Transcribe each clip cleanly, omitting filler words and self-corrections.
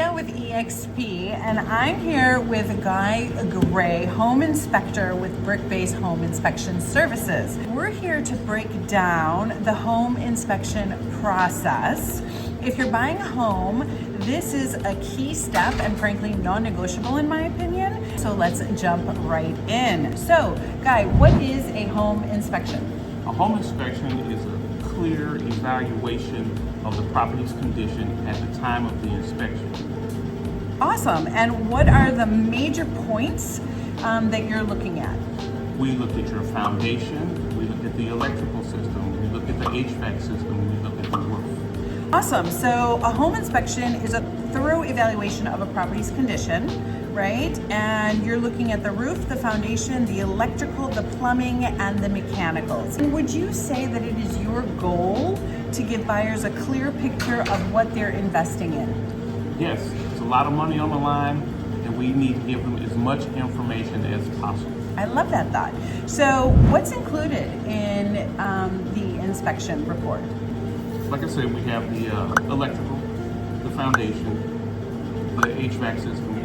Sonia with EXP, and I'm here with Guy Gray, home inspector with Brick Base Home Inspection Services. We're here to break down the home inspection process. If you're buying a home, this is a key step and frankly non-negotiable in my opinion. So let's jump right in. So, Guy, what is a home inspection? A home inspection is a clear evaluation of the property's condition at the time of the inspection. Awesome. And what are the major points that you're looking at? We look at your foundation, we look at the electrical system, we look at the HVAC system, we look at the roof. Awesome. So a home inspection is a thorough evaluation of a property's condition, right? And you're looking at the roof, the foundation, the electrical, the plumbing, and the mechanicals. And would you say that it is your goal to give buyers a clear picture of what they're investing in? Yes, it's a lot of money on the line, and we need to give them as much information as possible. I love that thought. So what's included in the inspection report? Like I said, we have the electrical, the foundation, the HVAC system,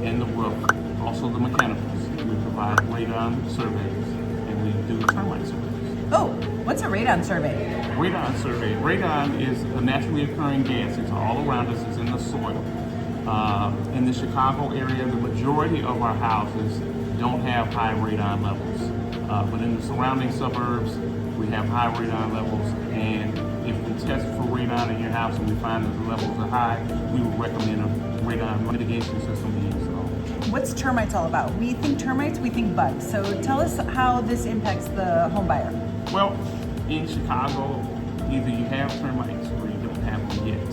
and the roof, also the mechanicals. We provide radon surveys, and we do termite surveys. Oh, what's a radon survey? Radon survey. Radon is a naturally occurring gas. It's all around us. It's in the soil. In the Chicago area, the majority of our houses don't have high radon levels. But in the surrounding suburbs, we have high radon levels, and if we test for radon in your house and we find that the levels are high, we would recommend a radon mitigation system be installed. What's termites all about? We think termites, we think bugs. So tell us how this impacts the home buyer. Well, in Chicago, either you have termites or you don't have them yet.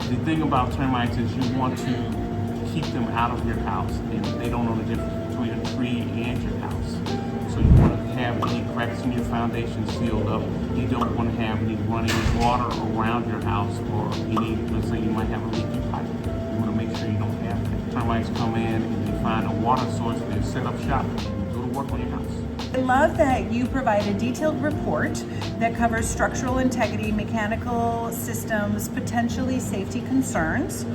The thing about termites is you want to keep them out of your house, and they don't know the difference between a tree and your house. So you want to have any cracks in your foundation sealed up. You don't want to have any running water around your house, or any, let's say you might have a leaky pipe. You want to make sure you don't have that. Termites come in and they find a water source, they set up shop, and go to work on your house. I love that you provide a detailed report that covers structural integrity, mechanical systems, potentially safety concerns,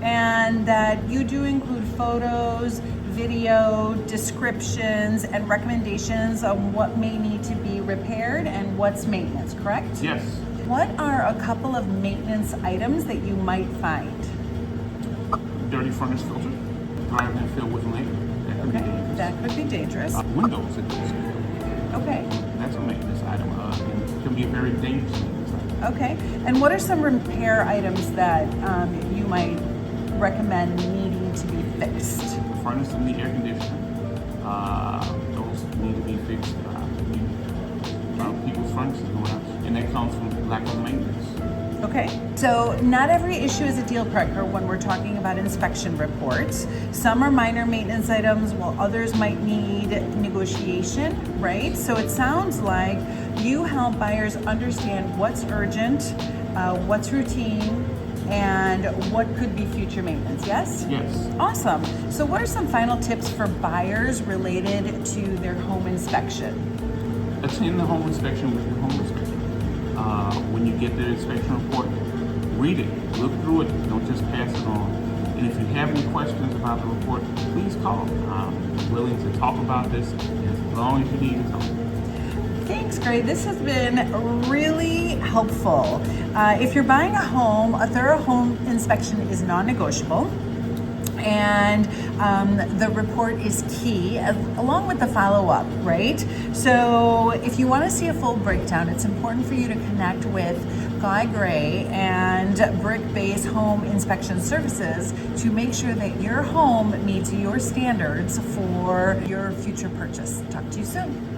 and that you do include photos, video, descriptions, and recommendations on what may need to be repaired and what's maintenance, correct? Yes. What are a couple of maintenance items that you might find? Dirty furnace filter, driving filled with lint. That could be dangerous. That could be dangerous. Windows that goes in. Okay. That's a maintenance item. And it can be a very dangerous maintenance item. Okay. And what are some repair items that you might recommend needing to be fixed? The furnace and the air conditioner, those need to be fixed. People's furnaces going out, and that comes from lack of maintenance. Okay, so not every issue is a deal breaker when we're talking about inspection reports. Some are minor maintenance items, while others might need negotiation, right? So it sounds like you help buyers understand what's urgent, what's routine, and what could be future maintenance, yes? Yes. Awesome. So what are some final tips for buyers related to their home inspection? Attend the home inspection with your home inspector. When you get the inspection report, read it, look through it, don't just pass it on. And if you have any questions about the report, please call. I'm willing to talk about this as long as you need to talk. Thanks, Gray. This has been really helpful. If you're buying a home, a thorough home inspection is non-negotiable. And the report is key, along with the follow-up, right? So if you want to see a full breakdown, it's important for you to connect with Guy Gray and Brick Base Home Inspection Services to make sure that your home meets your standards for your future purchase. Talk to you soon.